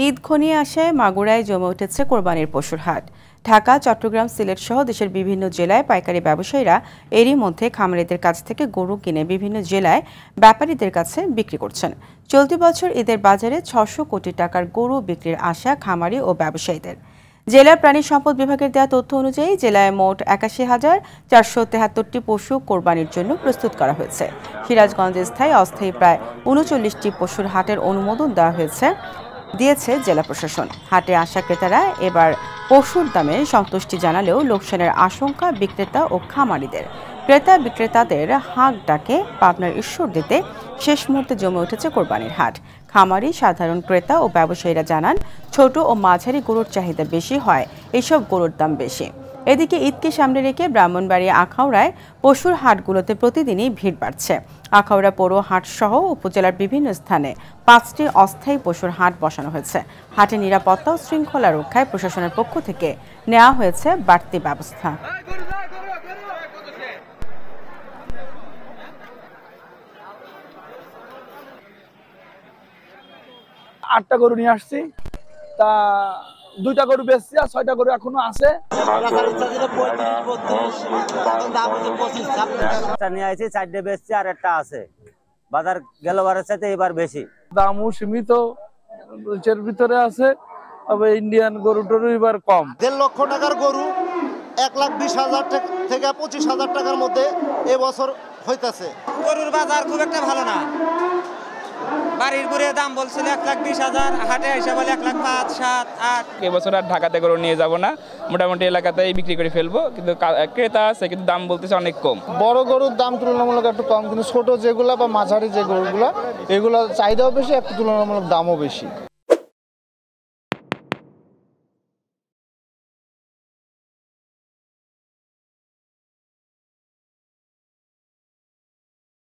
ঈদ ঘনিয়ে আসায় মাগুরায় জমে উঠেছে কোরবানির পশুর হাট। ঢাকা, চট্টগ্রাম, সিলেট সহ দেশের বিভিন্ন জেলায় পাইকারি ব্যবসায়ীরা এরই মধ্যে খামারিদের কাছ থেকে গরু কিনে বিভিন্ন জেলায় ব্যাপারীদের কাছে বিক্রি করছেন। চলতি বছর ঈদের বাজারে ৬০০ কোটি টাকার গরু বিক্রির আশা খামারি ও ব্যবসায়ীদের। জেলার প্রাণী সম্পদ বিভাগের দেওয়া তথ্য অনুযায়ী জেলায় মোট ৮১,৪৭৩টি পশু কোরবানির জন্য প্রস্তুত করা হয়েছে। সিরাজগঞ্জে স্থায়ী অস্থায়ী প্রায় ৩৯টি পশুর হাটের অনুমোদন দিয়েছে জেলা প্রশাসন। হাটে আসা ক্রেতারা এবার পশুর দামে সন্তুষ্টি জানালেও লোকসানের আশঙ্কা বিক্রেতা ও খামারিদের। ক্রেতা বিক্রেতাদের হাঁক ডাকে পাবনার ঈশ্বরদীতে শেষ মুহূর্তে জমে উঠেছে কোরবানির হাট। খামারি, সাধারণ ক্রেতা ও ব্যবসায়ীরা জানান, ছোট ও মাঝারি গরুর চাহিদা বেশি হয় এসব গরুর দাম বেশি। এদিকে ঈদকে সামনে রেখে ব্রাহ্মণবাড়িয়া, আখাউড়ায় পশুর হাটগুলোতে প্রতিদিনই ভিড় বাড়ছে। আখাউড়া পৌর হাট সহ উপজেলার বিভিন্ন স্থানে ৫টি অস্থায়ী পশুর হাট বসানো হয়েছে। হাটে নিরাপত্তা ও শৃঙ্খলা রক্ষায় প্রশাসনের পক্ষ থেকে নেওয়া হয়েছে বাড়তি ব্যবস্থা। আটটা গরু নিয়ে আসছি, তা 2টা গরু বেচছি আর 6টা গরু এখনো আছে। নিয়ে আসছি, 4টে বেচছি আর একটা আছে। বাজার গেলবারের সাথে এবার বেশি দামও সীমিত এর ভিতরে আছে, তবে ইন্ডিয়ান গরুটারও এবার কম। 1.5 লক্ষ টাকার গরু 1,20,000 থেকে 25,000 টাকার মধ্যে এবছর হইতেছে। গরুর বাজার খুব একটা ভালো না। বাড়ির গরুর দাম বলছিল 1,20,000, হাটে এসে বলে 1,05,000, 7,000, 8,000। এবছর আর ঢাকাতে গরু নিয়ে যাব না, মোটামুটি এলাকাতেই বিক্রি করে ফেলবো। কিন্তু ক্রেতা আছে, কিন্তু দাম বলতেছে অনেক কম। বড় গরুর দাম তুলনামূলক একটু কম, কিন্তু ছোট যেগুলা বা মাঝারি যে গরুগুলা, এগুলো চাহিদাও বেশি, একটু তুলনামূলক দামও বেশি।